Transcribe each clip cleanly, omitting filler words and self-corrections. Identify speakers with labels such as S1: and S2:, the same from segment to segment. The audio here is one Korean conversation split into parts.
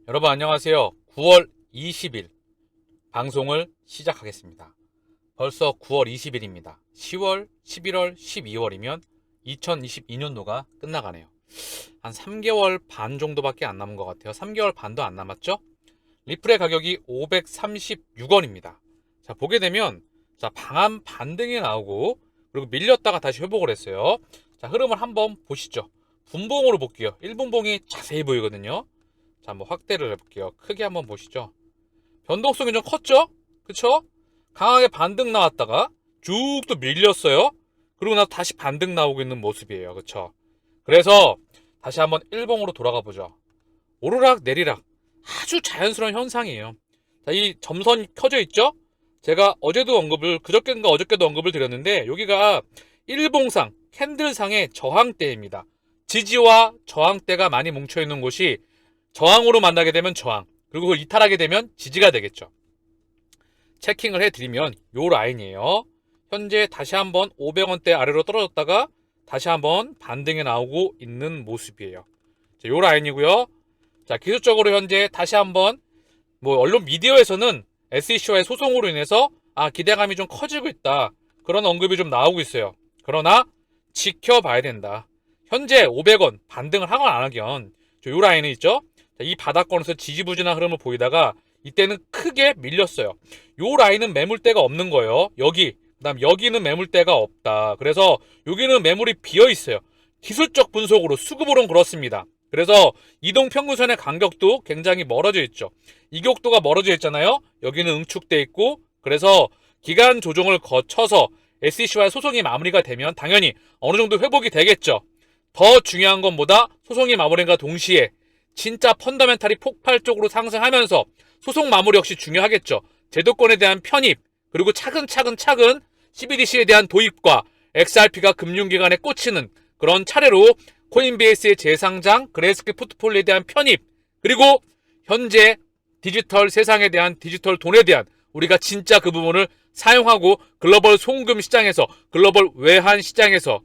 S1: 여러분 안녕하세요. 9월 20일 방송을 시작하겠습니다. 벌써 9월 20일입니다. 10월, 11월, 12월이면 2022년도가 끝나가네요. 한 3개월 반 정도밖에 안 남은 것 같아요. 3개월 반도 안 남았죠? 리플의 가격이 536원입니다. 자, 보게 되면 방한 반등이 나오고 그리고 밀렸다가 다시 회복을 했어요. 자, 흐름을 한번 보시죠. 분봉으로 볼게요. 1분봉이 자세히 보이거든요. 자, 한번 확대를 해볼게요. 크게 한번 보시죠. 변동성이 좀 컸죠? 그쵸? 강하게 반등 나왔다가 쭉 또 밀렸어요. 그리고 나서 다시 반등 나오고 있는 모습이에요. 그쵸? 그래서 다시 한번 1봉으로 돌아가 보죠. 오르락 내리락 아주 자연스러운 현상이에요. 자, 이 점선 켜져 있죠? 제가 그저께인가 어저께도 언급을 드렸는데 여기가 일봉상 캔들상의 저항대입니다. 지지와 저항대가 많이 뭉쳐있는 곳이 저항으로 만나게 되면 저항, 그리고 그걸 이탈하게 되면 지지가 되겠죠. 체킹을 해드리면 요 라인이에요. 현재 다시 한번 500원대 아래로 떨어졌다가 다시 한번 반등에 나오고 있는 모습이에요. 자, 요 라인이고요. 자, 기술적으로 현재 다시 한번 언론 미디어에서는 SEC와의 소송으로 인해서 기대감이 좀 커지고 있다, 그런 언급이 좀 나오고 있어요. 그러나 지켜봐야 된다. 현재 500원 반등을 하건 안 하건 요 라인이 있죠. 이 바닥권에서 지지부진한 흐름을 보이다가 이때는 크게 밀렸어요. 요 라인은 매물대가 없는 거예요. 그다음 여기는 매물대가 없다. 그래서 여기는 매물이 비어 있어요. 기술적 분석으로 수급으로는 그렇습니다. 그래서 이동평균선의 간격도 굉장히 멀어져 있죠. 이격도가 멀어져 있잖아요. 여기는 응축돼 있고, 그래서 기간 조정을 거쳐서 SEC와의 소송이 마무리가 되면 당연히 어느 정도 회복이 되겠죠. 더 중요한 것보다 소송이 마무리가 동시에 진짜 펀더멘탈이 폭발적으로 상승하면서 소송 마무리 역시 중요하겠죠. 제도권에 대한 편입, 그리고 차근차근 CBDC에 대한 도입과 XRP가 금융기관에 꽂히는 그런 차례로 코인베이스의 재상장, 그레이스케일 포트폴리오에 대한 편입, 그리고 현재 디지털 세상에 대한 디지털 돈에 대한 우리가 진짜 그 부분을 사용하고 글로벌 송금 시장에서, 글로벌 외환 시장에서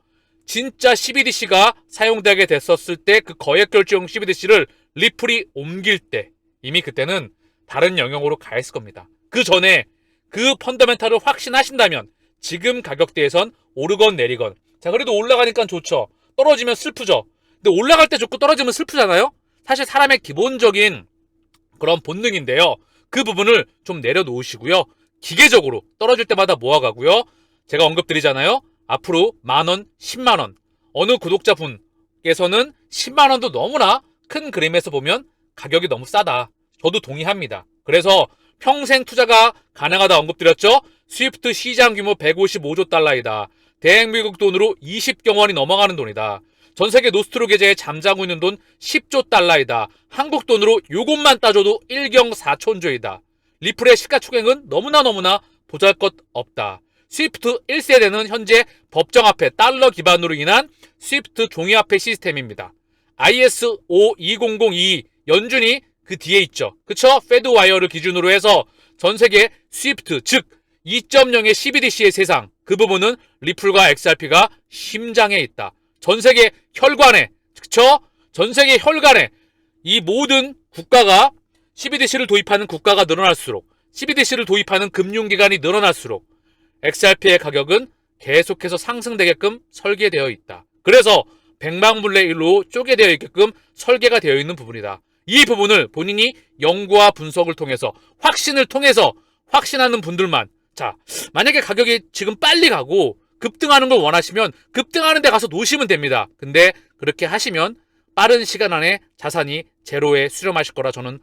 S1: 진짜 CBDC가 사용되게 됐었을 때 그 거액결제용 CBDC를 리플이 옮길 때 이미 그때는 다른 영역으로 가 있을 겁니다. 그 전에 그 펀더멘탈을 확신하신다면 지금 가격대에선 오르건 내리건, 자, 그래도 올라가니까 좋죠. 떨어지면 슬프죠. 근데 올라갈 때 좋고 떨어지면 슬프잖아요. 사실 사람의 기본적인 그런 본능인데요. 그 부분을 좀 내려놓으시고요. 기계적으로 떨어질 때마다 모아가고요. 제가 언급드리잖아요. 앞으로 만원, 10만원. 어느 구독자분께서는 10만원도 너무나 큰 그림에서 보면 가격이 너무 싸다. 저도 동의합니다. 그래서 평생 투자가 가능하다 언급드렸죠. 스위프트 시장 규모 155조 달러이다. 대행 미국 돈으로 20경 원이 넘어가는 돈이다. 전세계 노스트로 계좌에 잠자고 있는 돈 10조 달러이다. 한국 돈으로 요것만 따져도 1경 4천조이다. 리플의 시가총액은 너무나 보잘것 없다. 스위프트 1세대는 현재 법정화폐 달러 기반으로 인한 스위프트 종이화폐 시스템입니다. ISO 20022 연준이 그 뒤에 있죠. 그쵸? 페드와이어를 기준으로 해서 전세계 스위프트, 즉 2.0의 CBDC의 세상, 그 부분은 리플과 XRP가 심장에 있다. 전세계 혈관에, 그쵸? 전세계 혈관에 이 모든 국가가 CBDC를 도입하는 국가가 늘어날수록, CBDC를 도입하는 금융기관이 늘어날수록 XRP의 가격은 계속해서 상승되게끔 설계되어 있다. 그래서 백망불레 일로 쪼개되어 있게끔 설계가 되어 있는 부분이다. 이 부분을 본인이 연구와 분석을 통해서, 확신을 통해서 확신하는 분들만, 자, 만약에 가격이 지금 빨리 가고 급등하는 걸 원하시면 급등하는 데 가서 놓으시면 됩니다. 근데 그렇게 하시면 빠른 시간 안에 자산이 제로에 수렴하실 거라 저는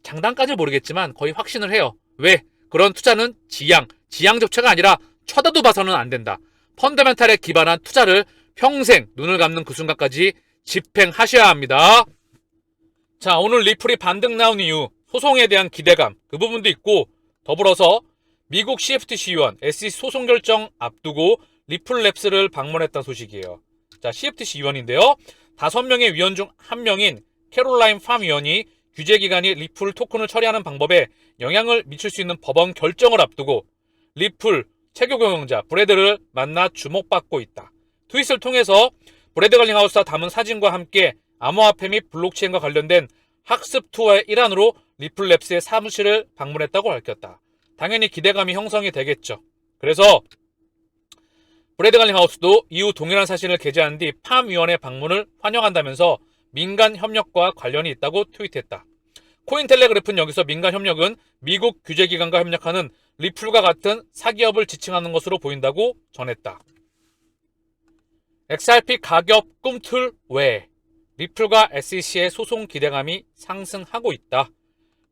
S1: 장단까지는 모르겠지만 거의 확신을 해요. 왜? 그런 투자는 지향 접차가 아니라 쳐다도 봐서는 안 된다. 펀더멘탈에 기반한 투자를 평생 눈을 감는 그 순간까지 집행하셔야 합니다. 자, 오늘 리플이 반등 나온 이유, 소송에 대한 기대감, 그 부분도 있고, 더불어서 미국 CFTC 위원 SEC 소송 결정 앞두고 리플랩스를 방문했다는 소식이에요. 자, CFTC 위원인데요. 5명의 위원 중 1명인 캐롤라인 팜 위원이 규제기관이 리플 토큰을 처리하는 방법에 영향을 미칠 수 있는 법원 결정을 앞두고 리플 최고 경영자 브래드를 만나 주목받고 있다. 트윗을 통해서 브래드 갈링하우스가 담은 사진과 함께 암호화폐 및 블록체인과 관련된 학습 투어의 일환으로 리플랩스의 사무실을 방문했다고 밝혔다. 당연히 기대감이 형성이 되겠죠. 그래서 브래드 갈링하우스도 이후 동일한 사실을 게재한 뒤 팜위원회 방문을 환영한다면서 민간 협력과 관련이 있다고 트윗했다. 코인텔레그래프는 여기서 민간 협력은 미국 규제기관과 협력하는 리플과 같은 사기업을 지칭하는 것으로 보인다고 전했다. XRP 가격 꿈틀 외에 리플과 SEC의 소송 기대감이 상승하고 있다.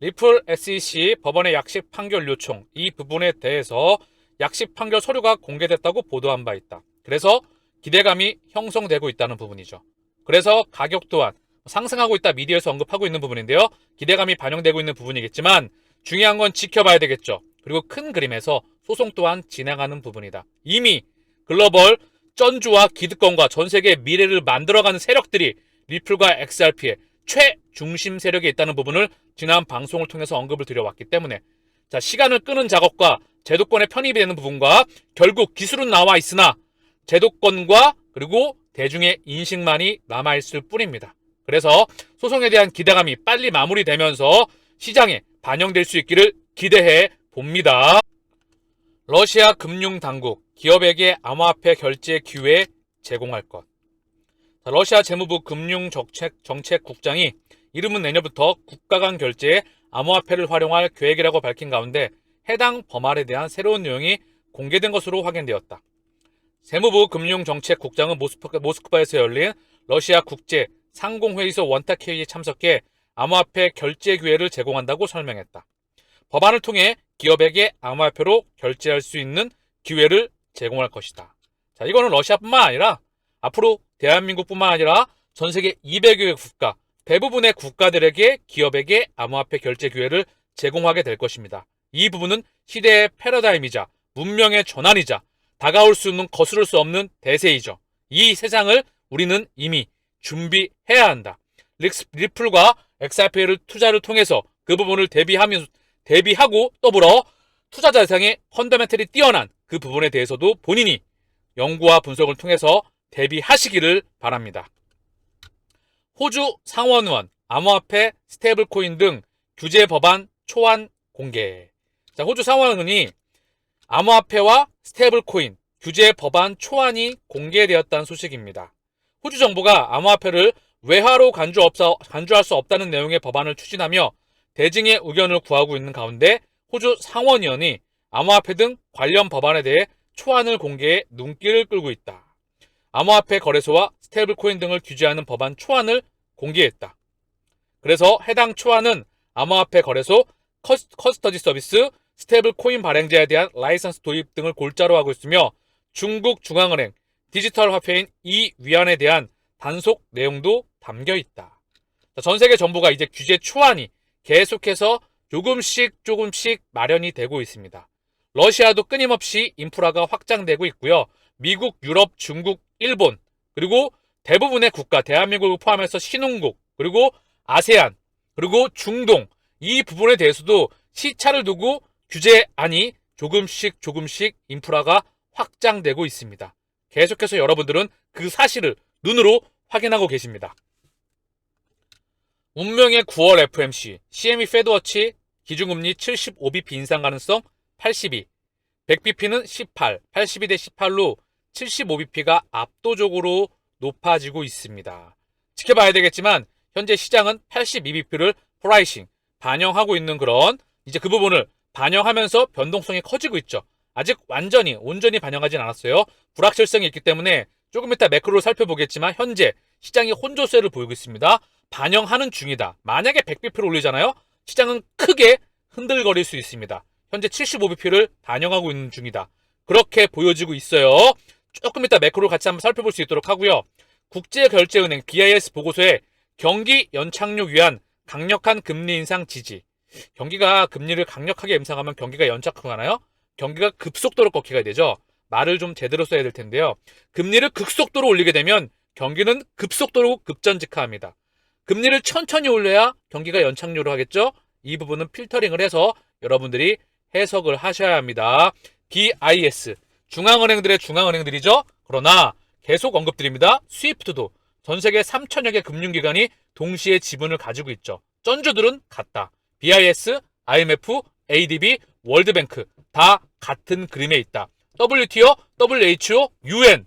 S1: 리플 SEC 법원의 약식 판결 요청 이 부분에 대해서 약식 판결 서류가 공개됐다고 보도한 바 있다. 그래서 기대감이 형성되고 있다는 부분이죠. 그래서 가격 또한 상승하고 있다 미디어에서 언급하고 있는 부분인데요. 기대감이 반영되고 있는 부분이겠지만 중요한 건 지켜봐야 되겠죠. 그리고 큰 그림에서 소송 또한 진행하는 부분이다. 이미 글로벌 전주와 기득권과 전 세계의 미래를 만들어가는 세력들이 리플과 XRP의 최중심 세력에 있다는 부분을 지난 방송을 통해서 언급을 드려왔기 때문에 자, 시간을 끄는 작업과 제도권에 편입이 되는 부분과 결국 기술은 나와 있으나 제도권과 그리고 대중의 인식만이 남아있을 뿐입니다. 그래서 소송에 대한 기대감이 빨리 마무리되면서 시장에 반영될 수 있기를 기대해 봅니다. 러시아 금융당국 기업에게 암호화폐 결제 기회 제공할 것. 러시아 재무부 금융정책국장이 이름은 내년부터 국가 간 결제에 암호화폐를 활용할 계획이라고 밝힌 가운데 해당 범할에 대한 새로운 내용이 공개된 것으로 확인되었다. 재무부 금융정책국장은 모스크바에서 열린 러시아 국제 상공회의소 원탁회의에 참석해 암호화폐 결제 기회를 제공한다고 설명했다. 법안을 통해 기업에게 암호화폐로 결제할 수 있는 기회를 제공할 것이다. 자, 이거는 러시아뿐만 아니라 앞으로 대한민국뿐만 아니라 전 세계 200여 개 국가, 대부분의 국가들에게 기업에게 암호화폐 결제 기회를 제공하게 될 것입니다. 이 부분은 시대의 패러다임이자 문명의 전환이자 다가올 수는 거스를 수 없는 대세이죠. 이 세상을 우리는 이미 준비해야 한다. 리플과 XRP를 투자를 통해서 그 부분을 대비하고 더불어 투자자 대상의 펀더멘털이 뛰어난 그 부분에 대해서도 본인이 연구와 분석을 통해서 대비하시기를 바랍니다. 호주 상원의원, 암호화폐, 스테이블코인 등 규제 법안 초안 공개. 자, 호주 상원의원이 암호화폐와 스테이블코인 규제 법안 초안이 공개되었다는 소식입니다. 호주 정부가 암호화폐를 외화로 간주할 수 없다는 내용의 법안을 추진하며 대증의 의견을 구하고 있는 가운데 호주 상원의원이 암호화폐 등 관련 법안에 대해 초안을 공개해 눈길을 끌고 있다. 암호화폐 거래소와 스테이블코인 등을 규제하는 법안 초안을 공개했다. 그래서 해당 초안은 암호화폐 거래소, 커스터디 서비스, 스테이블코인 발행자에 대한 라이선스 도입 등을 골자로 하고 있으며 중국 중앙은행, 디지털 화폐인 이 위안에 대한 단속 내용도 담겨 있다. 전 세계 정부가 이제 규제 초안이 계속해서 조금씩 마련이 되고 있습니다. 러시아도 끊임없이 인프라가 확장되고 있고요. 미국, 유럽, 중국, 일본 그리고 대부분의 국가, 대한민국을 포함해서 신흥국 그리고 아세안 그리고 중동 이 부분에 대해서도 시차를 두고 규제안이 조금씩 인프라가 확장되고 있습니다. 계속해서 여러분들은 그 사실을 눈으로 확인하고 계십니다. 운명의 9월 FOMC, CME 페드워치 기준금리 75bp 인상 가능성 82, 100bp는 18, 82 대 18로 75bp가 압도적으로 높아지고 있습니다. 지켜봐야 되겠지만 현재 시장은 82bp를 프라이싱, 반영하고 있는 그런 이제 그 부분을 반영하면서 변동성이 커지고 있죠. 아직 온전히 반영하진 않았어요. 불확실성이 있기 때문에 조금 이따 매크로를 살펴보겠지만 현재 시장이 혼조세를 보이고 있습니다. 반영하는 중이다. 만약에 100bp를 올리잖아요. 시장은 크게 흔들거릴 수 있습니다. 현재 75bp를 반영하고 있는 중이다. 그렇게 보여지고 있어요. 조금 이따 매크로를 같이 한번 살펴볼 수 있도록 하고요. 국제결제은행 BIS 보고서에 경기 연착륙 위한 강력한 금리 인상 지지. 경기가 금리를 강력하게 인상하면 경기가 연착하나요? 경기가 급속도로 꺾이게 되죠. 말을 좀 제대로 써야 될 텐데요. 금리를 극속도로 올리게 되면 경기는 급속도로 급전직하합니다. 금리를 천천히 올려야 경기가 연착륙을 하겠죠. 이 부분은 필터링을 해서 여러분들이 해석을 하셔야 합니다. BIS 중앙은행들의 중앙은행들이죠. 그러나 계속 언급드립니다. 스위프트도 전 세계 3천여 개 금융기관이 동시에 지분을 가지고 있죠. 쩐주들은 같다. BIS, IMF, ADB, 월드뱅크 다 같은 그림에 있다. WTO, WHO, UN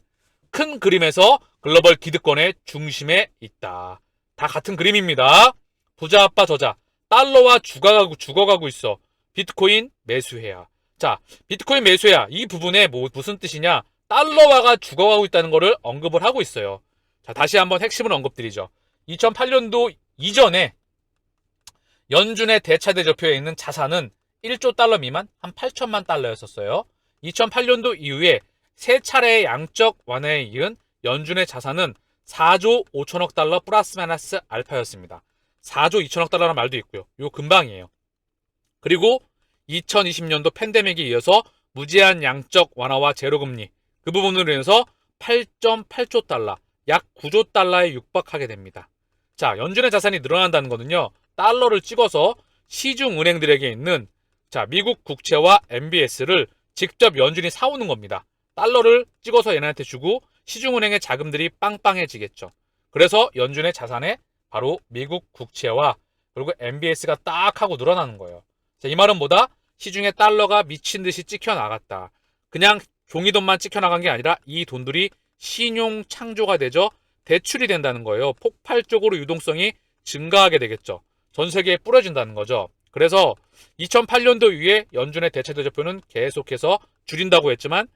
S1: 큰 그림에서 글로벌 기득권의 중심에 있다. 다 같은 그림입니다. 부자 아빠 저자 달러와 죽어가고 있어. 비트코인 매수해야. 자, 비트코인 매수해야. 이 부분에 무슨 뜻이냐? 달러화가 죽어가고 있다는 것을 언급을 하고 있어요. 자, 다시 한번 핵심을 언급드리죠. 2008년도 이전에 연준의 대차대조표에 있는 자산은 1조 달러 미만 한 8천만 달러였었어요. 2008년도 이후에 세 차례의 양적 완화에 이은 연준의 자산은 4조 5천억 달러 플러스 마이너스 알파였습니다. 4조 2천억 달러라는 말도 있고요. 요 금방이에요. 그리고 2020년도 팬데믹에 이어서 무제한 양적 완화와 제로금리 그 부분으로 인해서 8.8조 달러, 약 9조 달러에 육박하게 됩니다. 자, 연준의 자산이 늘어난다는 거는요. 달러를 찍어서 시중은행들에게 있는 미국 국채와 MBS를 직접 연준이 사오는 겁니다. 달러를 찍어서 얘네한테 주고 시중은행의 자금들이 빵빵해지겠죠. 그래서 연준의 자산에 바로 미국 국채와 그리고 MBS가 딱 하고 늘어나는 거예요. 자, 이 말은 뭐다? 시중에 달러가 미친 듯이 찍혀 나갔다. 그냥 종이돈만 찍혀 나간 게 아니라 이 돈들이 신용 창조가 되죠. 대출이 된다는 거예요. 폭발적으로 유동성이 증가하게 되겠죠. 전 세계에 뿌려진다는 거죠. 그래서 2008년도 이후에 연준의 대차대조표는 계속해서 줄인다고 했지만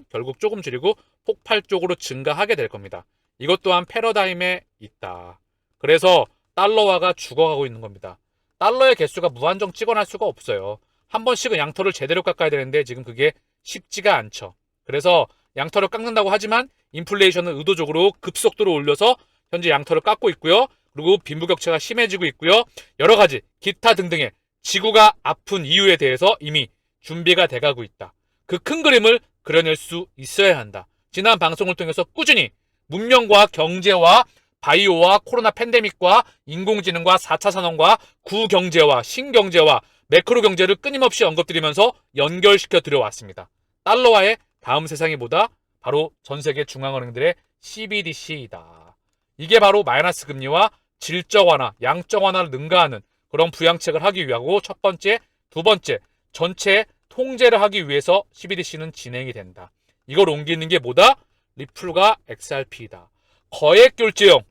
S1: 결국 조금 줄이고 폭발적으로 증가하게 될 겁니다. 이것 또한 패러다임에 있다. 그래서 달러화가 죽어가고 있는 겁니다. 달러의 개수가 무한정 찍어낼 수가 없어요. 한 번씩은 양털을 제대로 깎아야 되는데 지금 그게 쉽지가 않죠. 그래서 양털을 깎는다고 하지만 인플레이션은 의도적으로 급속도로 올려서 현재 양털을 깎고 있고요. 그리고 빈부격차가 심해지고 있고요. 여러 가지 기타 등등의 지구가 아픈 이유에 대해서 이미 준비가 돼가고 있다. 그 큰 그림을 그려낼 수 있어야 한다. 지난 방송을 통해서 꾸준히 문명과 경제와 바이오와 코로나 팬데믹과 인공지능과 4차 산업과 구경제와 신경제와 매크로 경제를 끊임없이 언급드리면서 연결시켜 드려왔습니다. 달러화의 다음 세상이 뭐다? 바로 전 세계 중앙은행들의 CBDC이다. 이게 바로 마이너스 금리와 질적 완화, 양적 완화를 능가하는 그런 부양책을 하기 위하고 첫 번째, 두 번째, 전체 통제를 하기 위해서 CBDC는 진행이 된다. 이걸 옮기는 게 뭐다? 리플과 XRP이다. 거액결제용,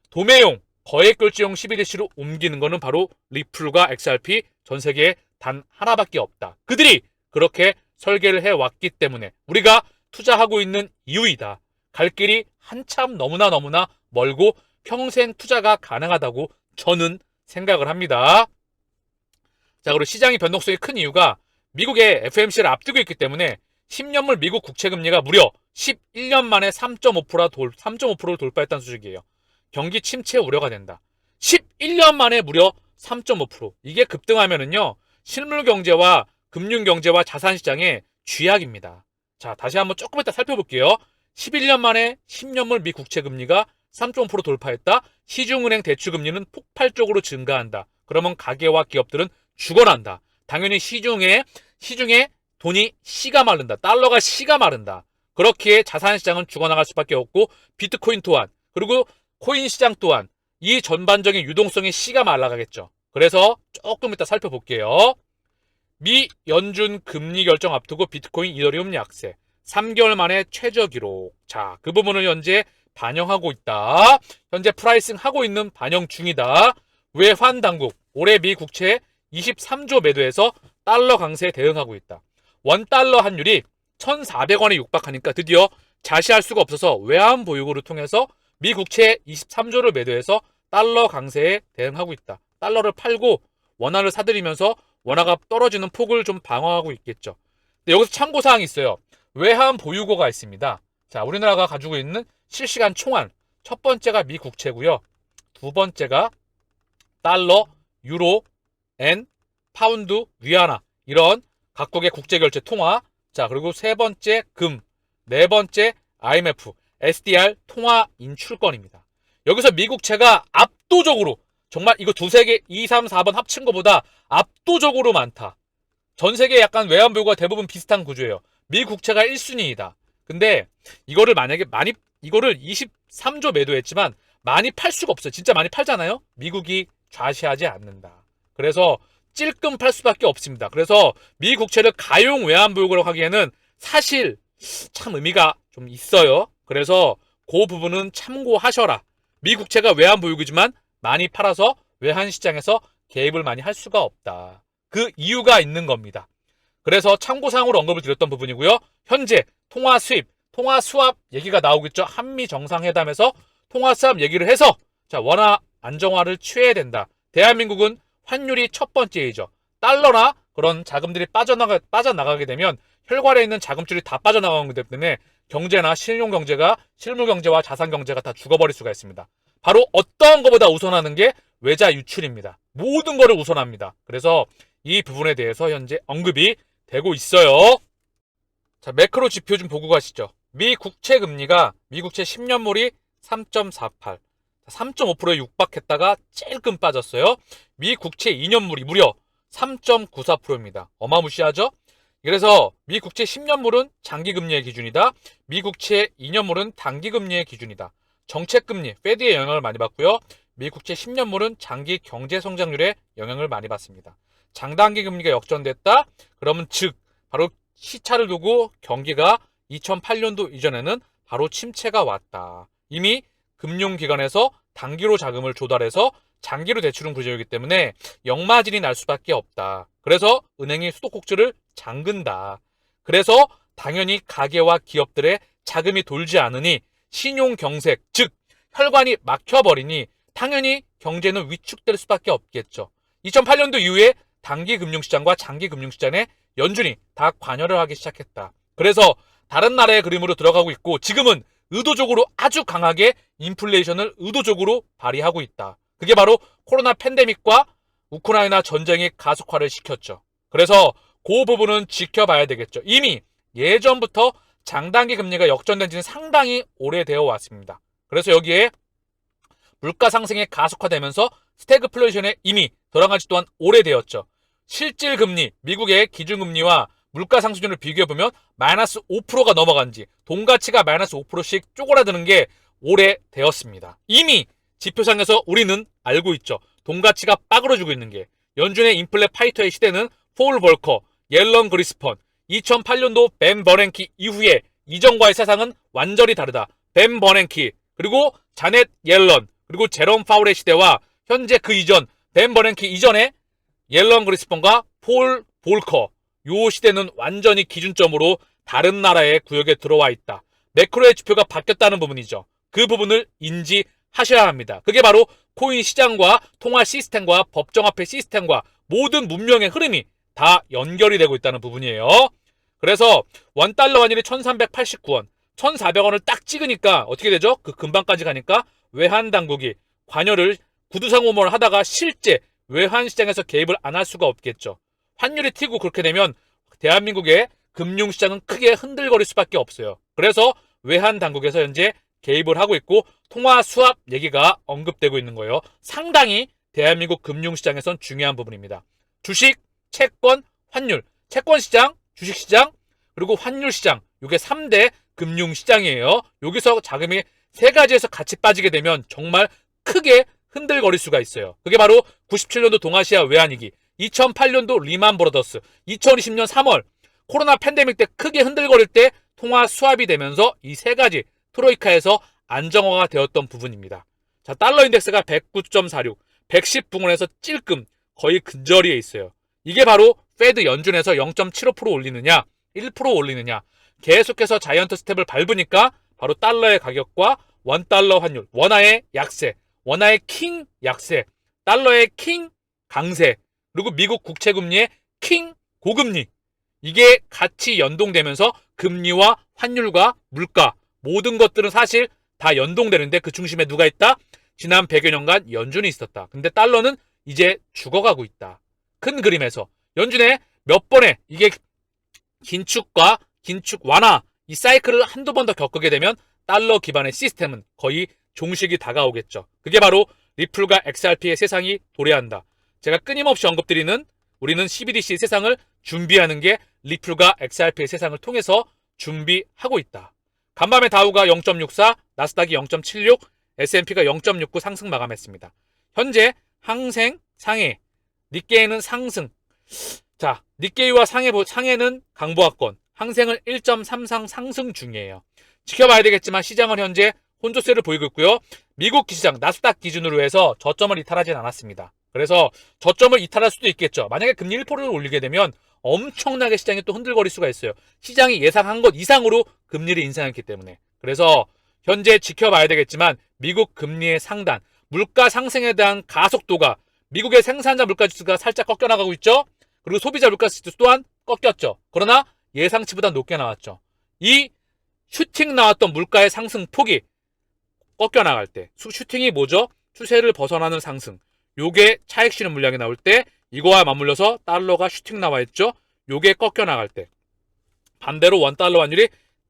S1: 도매용, 거액결제용 CBDC로 옮기는 거는 바로 리플과 XRP 전 세계에 단 하나밖에 없다. 그들이 그렇게 설계를 해왔기 때문에 우리가 투자하고 있는 이유이다. 갈 길이 한참 너무나 멀고 평생 투자가 가능하다고 저는 생각을 합니다. 자, 그리고 시장의 변동성이 큰 이유가 미국의 FOMC를 앞두고 있기 때문에 10년물 미국 국채금리가 무려 11년 만에 3.5%를 돌파했다는 소식이에요. 경기 침체 우려가 된다. 11년 만에 무려 3.5%. 이게 급등하면은요, 실물 경제와 금융 경제와 자산 시장의 쥐약입니다. 자, 다시 한번 조금 이따 살펴볼게요. 11년 만에 10년물 미 국채 금리가 3.5% 돌파했다. 시중은행 대출 금리는 폭발적으로 증가한다. 그러면 가계와 기업들은 죽어난다. 당연히 시중에 돈이 씨가 마른다. 달러가 씨가 마른다. 그렇기에 자산 시장은 죽어나갈 수밖에 없고 비트코인 또한 그리고 코인 시장 또한 이 전반적인 유동성의 씨가 말라가겠죠. 그래서 조금 이따 살펴볼게요. 미 연준 금리 결정 앞두고 비트코인 이더리움 약세 3개월 만에 최저 기록. 자, 그 부분을 현재 반영하고 있다. 현재 프라이싱 하고 있는 반영 중이다. 외환 당국 올해 미 국채 23조 매도해서 달러 강세에 대응하고 있다. 원달러 환율이 1,400원에 육박하니까 드디어 자시할 수가 없어서 외환 보유고를 통해서 미 국채 23조를 매도해서 달러 강세에 대응하고 있다. 달러를 팔고 원화를 사들이면서 원화가 떨어지는 폭을 좀 방어하고 있겠죠. 근데 여기서 참고사항이 있어요. 외환 보유고가 있습니다. 자, 우리나라가 가지고 있는 실시간 총알. 첫 번째가 미 국채고요. 두 번째가 달러, 유로, 엔, 파운드, 위안화 이런 각국의 국제결제 통화. 자, 그리고 세 번째 금, 네 번째 IMF, SDR 통화 인출권입니다. 여기서 미 국채가 압도적으로 정말 이거 두세 개 2, 3, 4번 합친 것보다 압도적으로 많다. 전 세계 약간 외환 보유고가 대부분 비슷한 구조예요. 미 국채가 1순위이다. 근데 이거를 만약에 이거를 23조 매도했지만 많이 팔 수가 없어요. 진짜 많이 팔잖아요. 미국이 좌시하지 않는다. 그래서 찔끔 팔 수밖에 없습니다. 그래서 미 국채를 가용 외환보유고라고 하기에는 사실 참 의미가 좀 있어요. 그래서 그 부분은 참고하셔라. 미 국채가 외환보유고지만 많이 팔아서 외환시장에서 개입을 많이 할 수가 없다. 그 이유가 있는 겁니다. 그래서 참고사항으로 언급을 드렸던 부분이고요. 현재 통화 수입, 통화 수합 얘기가 나오고 있죠. 한미 정상회담에서 통화 수합 얘기를 해서 자, 원화 안정화를 취해야 된다. 대한민국은 환율이 첫 번째이죠. 달러나 그런 자금들이 빠져나가게 되면 혈관에 있는 자금줄이 다 빠져나가는 거기 때문에 경제나 실용경제가 실물경제와 자산경제가 다 죽어버릴 수가 있습니다. 바로 어떠한 것보다 우선하는 게 외자 유출입니다. 모든 거를 우선합니다. 그래서 이 부분에 대해서 현재 언급이 되고 있어요. 자, 매크로 지표 좀 보고 가시죠. 미 국채 금리가 미국채 10년물이 3.48, 3.5%에 육박했다가 찔끔 빠졌어요. 미 국채 2년물이 무려 3.94%입니다. 어마무시하죠? 그래서 미 국채 10년물은 장기금리의 기준이다. 미 국채 2년물은 단기금리의 기준이다. 정책금리, 페드의 영향을 많이 받고요. 미 국채 10년물은 장기 경제성장률에 영향을 많이 받습니다. 장단기 금리가 역전됐다? 그러면 즉 바로 시차를 두고 경기가 2008년도 이전에는 바로 침체가 왔다. 이미 금융기관에서 단기로 자금을 조달해서 장기로 대출은 구조이기 때문에 역마진이 날 수밖에 없다. 그래서 은행이 수도꼭지를 잠근다. 그래서 당연히 가계와 기업들의 자금이 돌지 않으니 신용경색, 즉 혈관이 막혀버리니 당연히 경제는 위축될 수밖에 없겠죠. 2008년도 이후에 단기 금융시장과 장기 금융시장에 연준이 다 관여를 하기 시작했다. 그래서 다른 나라의 그림으로 들어가고 있고 지금은 의도적으로 아주 강하게 인플레이션을 의도적으로 발휘하고 있다. 그게 바로 코로나 팬데믹과 우크라이나 전쟁이 가속화를 시켰죠. 그래서 그 부분은 지켜봐야 되겠죠. 이미 예전부터 장단기 금리가 역전된 지는 상당히 오래되어 왔습니다. 그래서 여기에 물가 상승이 가속화되면서 스태그플레이션에 이미 들어간 지 또한 오래되었죠. 실질 금리, 미국의 기준금리와 물가 상승률을 비교해보면 마이너스 5%가 넘어간 지 돈 가치가 마이너스 5%씩 쪼그라드는 게 오래되었습니다. 이미 지표상에서 우리는 알고 있죠. 돈 가치가 빠그러지고 있는 게 연준의 인플레 파이터의 시대는 폴 볼커, 옐런 그리스펀, 2008년도 벤 버냉키 이후에 이전과의 세상은 완전히 다르다. 벤 버냉키, 그리고 자넷 옐런, 그리고 제롬 파울의 시대와 현재 그 이전 벤 버냉키 이전에 옐런 그리스펀과 폴 볼커 요 시대는 완전히 기준점으로 다른 나라의 구역에 들어와 있다. 매크로의 지표가 바뀌었다는 부분이죠. 그 부분을 인지하셔야 합니다. 그게 바로 코인 시장과 통화 시스템과 법정화폐 시스템과 모든 문명의 흐름이 다 연결이 되고 있다는 부분이에요. 그래서 원달러 환율이 1389원, 1400원을 딱 찍으니까 어떻게 되죠? 그 근방까지 가니까 외환당국이 관여를 구두상호모를 하다가 실제 외환시장에서 개입을 안 할 수가 없겠죠. 환율이 튀고 그렇게 되면 대한민국의 금융시장은 크게 흔들거릴 수밖에 없어요. 그래서 외환당국에서 현재 개입을 하고 있고 통화 수합 얘기가 언급되고 있는 거예요. 상당히 대한민국 금융시장에선 중요한 부분입니다. 주식, 채권, 환율, 채권시장, 주식시장, 그리고 환율시장 이게 3대 금융시장이에요. 여기서 자금이 세 가지에서 같이 빠지게 되면 정말 크게 흔들거릴 수가 있어요. 그게 바로 97년도 동아시아 외환위기, 2008년도 리만 브러더스, 2020년 3월 코로나 팬데믹 때 크게 흔들거릴 때 통화 수합이 되면서 이 세 가지 트로이카에서 안정화가 되었던 부분입니다. 자, 달러 인덱스가 109.46, 110 부근에서 찔끔 거의 근저리에 있어요. 이게 바로 페드 연준에서 0.75% 올리느냐, 1% 올리느냐, 계속해서 자이언트 스텝을 밟으니까 바로 달러의 가격과 원달러 환율, 원화의 약세, 원화의 킹 약세, 달러의 킹 강세, 그리고 미국 국채금리의 킹 고금리, 이게 같이 연동되면서 금리와 환율과 물가 모든 것들은 사실 다 연동되는데 그 중심에 누가 있다? 지난 100여 년간 연준이 있었다. 근데 달러는 이제 죽어가고 있다. 큰 그림에서 연준의 몇 번의 이게 긴축과 긴축 완화 이 사이클을 한두 번 더 겪게 되면 달러 기반의 시스템은 거의 종식이 다가오겠죠. 그게 바로 리플과 XRP의 세상이 도래한다. 제가 끊임없이 언급드리는 우리는 CBDC 세상을 준비하는 게 리플과 XRP의 세상을 통해서 준비하고 있다. 간밤에 다우가 0.64, 나스닥이 0.76, S&P가 0.69 상승 마감했습니다. 현재 항생, 상해. 니케이는 상승. 자, 니케이와 상해는 강보합권, 항생은 1.33 상승 중이에요. 지켜봐야 되겠지만 시장은 현재 혼조세를 보이고 있고요. 미국 시장 나스닥 기준으로 해서 저점을 이탈하진 않았습니다. 그래서 저점을 이탈할 수도 있겠죠. 만약에 금리 1%를 올리게 되면 엄청나게 시장이 또 흔들거릴 수가 있어요. 시장이 예상한 것 이상으로 금리를 인상했기 때문에. 그래서 현재 지켜봐야 되겠지만 미국 금리의 상단, 물가 상승에 대한 가속도가 미국의 생산자 물가지수가 살짝 꺾여나가고 있죠. 그리고 소비자 물가지수 또한 꺾였죠. 그러나 예상치보다 높게 나왔죠. 이 슈팅 나왔던 물가의 상승 폭이 꺾여나갈 때, 슈팅이 뭐죠? 추세를 벗어나는 상승. 요게 차익 실현 물량이 나올 때, 이거와 맞물려서 달러가 슈팅 나와 있죠. 요게 꺾여나갈 때, 반대로 원달러 환율이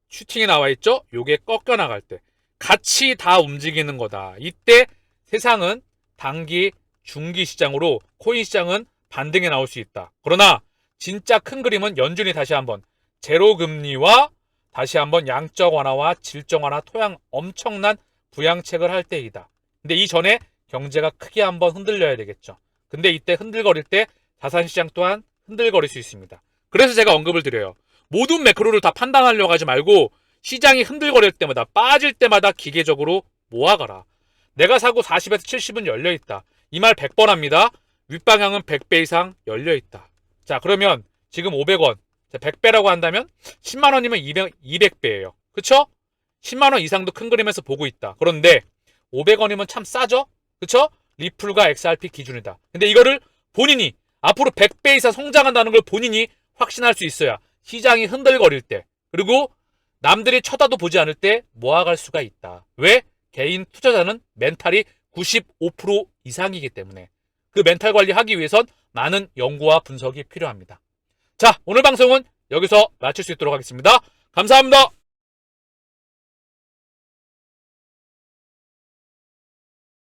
S1: 슈팅이 나와 있죠. 요게 꺾여나갈 때 같이 다 움직이는 거다. 이때 세상은 단기, 중기 시장으로 코인 시장은 반등이 나올 수 있다. 그러나 진짜 큰 그림은 연준이 다시 한번 제로 금리와 다시 한번 양적 완화와 질적 완화 토양 엄청난 부양책을 할 때이다. 근데 이전에 경제가 크게 한번 흔들려야 되겠죠. 근데 이때 흔들거릴 때 자산시장 또한 흔들거릴 수 있습니다. 그래서 제가 언급을 드려요. 모든 매크로를 다 판단하려고 하지 말고 시장이 흔들거릴 때마다 빠질 때마다 기계적으로 모아가라. 내가 사고 40에서 70은 열려있다. 이 말 100번 합니다. 윗방향은 100배 이상 열려있다. 자, 그러면 지금 500원 100배라고 한다면 10만원이면 200배예요. 그쵸? 10만원 이상도 큰 그림에서 보고 있다. 그런데 500원이면 참 싸죠? 그쵸? 리플과 XRP 기준이다. 근데 이거를 본인이 앞으로 100배 이상 성장한다는 걸 본인이 확신할 수 있어야 시장이 흔들거릴 때, 그리고 남들이 쳐다도 보지 않을 때 모아갈 수가 있다. 왜? 개인 투자자는 멘탈이 95% 이상이기 때문에 그 멘탈 관리하기 위해선 많은 연구와 분석이 필요합니다. 자, 오늘 방송은 여기서 마칠 수 있도록 하겠습니다. 감사합니다.